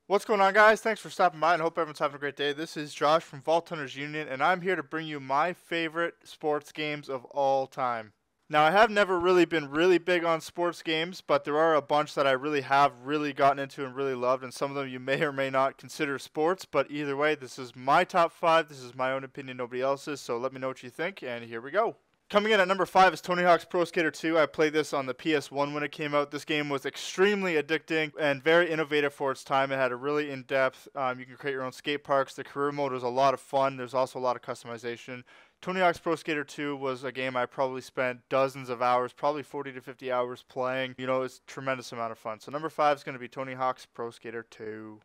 What's going on, guys? Thanks for stopping by and hope everyone's having a great day. This is Josh from Vault Hunters Union, and I'm here to bring you my favorite sports games of all time. Now, I have never really been really big on sports games, but there are a bunch that I have really gotten into and really loved, and some of them you may or may not consider sports, but either way, this is my top 5. This is my own opinion, nobody else's, so let me know what you think, and here we go. Coming in at number 5 is Tony Hawk's Pro Skater 2. I played this on the PS1 when it came out. This game was extremely addicting and very innovative for its time. It had a really in-depth, you can create your own skate parks. The career mode was a lot of fun. There's also a lot of customization. Tony Hawk's Pro Skater 2 was a game I probably spent dozens of hours, probably 40 to 50 hours playing. You know, it's a tremendous amount of fun. So number 5 is going to be Tony Hawk's Pro Skater 2.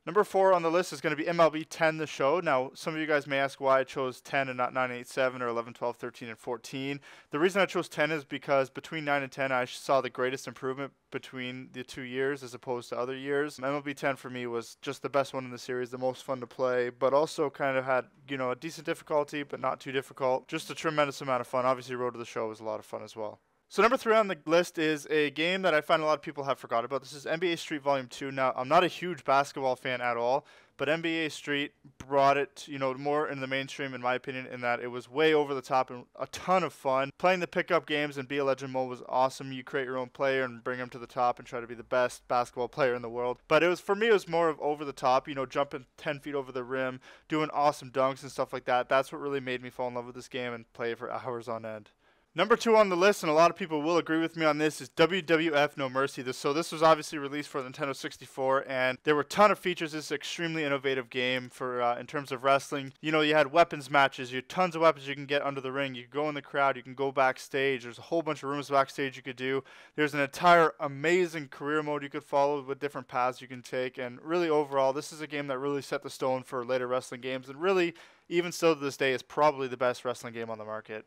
Number 4 on the list is going to be MLB 10 The Show. Now, some of you guys may ask why I chose 10 and not 9, 8, 7 or 11, 12, 13, and 14. The reason I chose 10 is because between 9 and 10, I saw the greatest improvement between the 2 years as opposed to other years. MLB 10 for me was just the best one in the series, the most fun to play, but also kind of had, you know, a decent difficulty, but not too difficult. Just a tremendous amount of fun. Obviously, Road to the Show was a lot of fun as well. So number 3 on the list is a game that I find a lot of people have forgot about. This is NBA Street Volume 2. Now, I'm not a huge basketball fan at all, but NBA Street brought it, you know, more in the mainstream, in my opinion, in that it was way over the top and a ton of fun. Playing the pickup games and Be a Legend mode was awesome. You create your own player and bring them to the top and try to be the best basketball player in the world. But for me, it was more of over the top, you know, jumping 10 feet over the rim, doing awesome dunks and stuff like that. That's what really made me fall in love with this game and play it for hours on end. Number 2 on the list, and a lot of people will agree with me on this, is WWF No Mercy. This was obviously released for the Nintendo 64, and there were a ton of features. This is an extremely innovative game for in terms of wrestling. You know, you had weapons matches. You had tons of weapons you can get under the ring. You can go in the crowd. You can go backstage. There's a whole bunch of rooms backstage you could do. There's an entire amazing career mode you could follow with different paths you can take, and really overall, this is a game that really set the stone for later wrestling games, and really, even still to this day, is probably the best wrestling game on the market.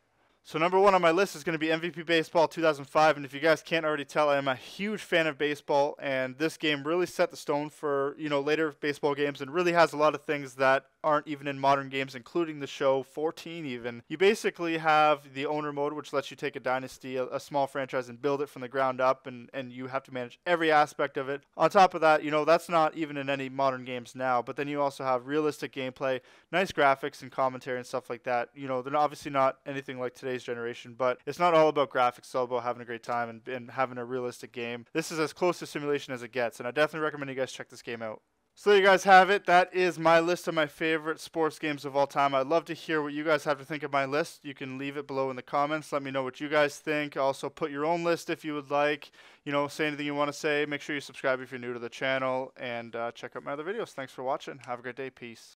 So number 1 on my list is going to be MVP Baseball 2005, and if you guys can't already tell, I am a huge fan of baseball, and this game really set the stone for, you know, later baseball games, and really has a lot of things that aren't even in modern games, including the show 14 even. You basically have the owner mode, which lets you take a dynasty, a small franchise, and build it from the ground up, and you have to manage every aspect of it. On top of that, you know, that's not even in any modern games now, but then you also have realistic gameplay, nice graphics and commentary and stuff like that. You know, they're obviously not anything like today's generation, but it's not all about graphics, it's all about having a great time and having a realistic game. This is as close to simulation as it gets, and I definitely recommend you guys check this game out. So there you guys have it. That is my list of my favorite sports games of all time. I'd love to hear what you guys have to think of my list. You can leave it below in the comments. Let me know what you guys think. Also put your own list if you would like. You know, say anything you want to say. Make sure you subscribe if you're new to the channel. And check out my other videos. Thanks for watching. Have a great day. Peace.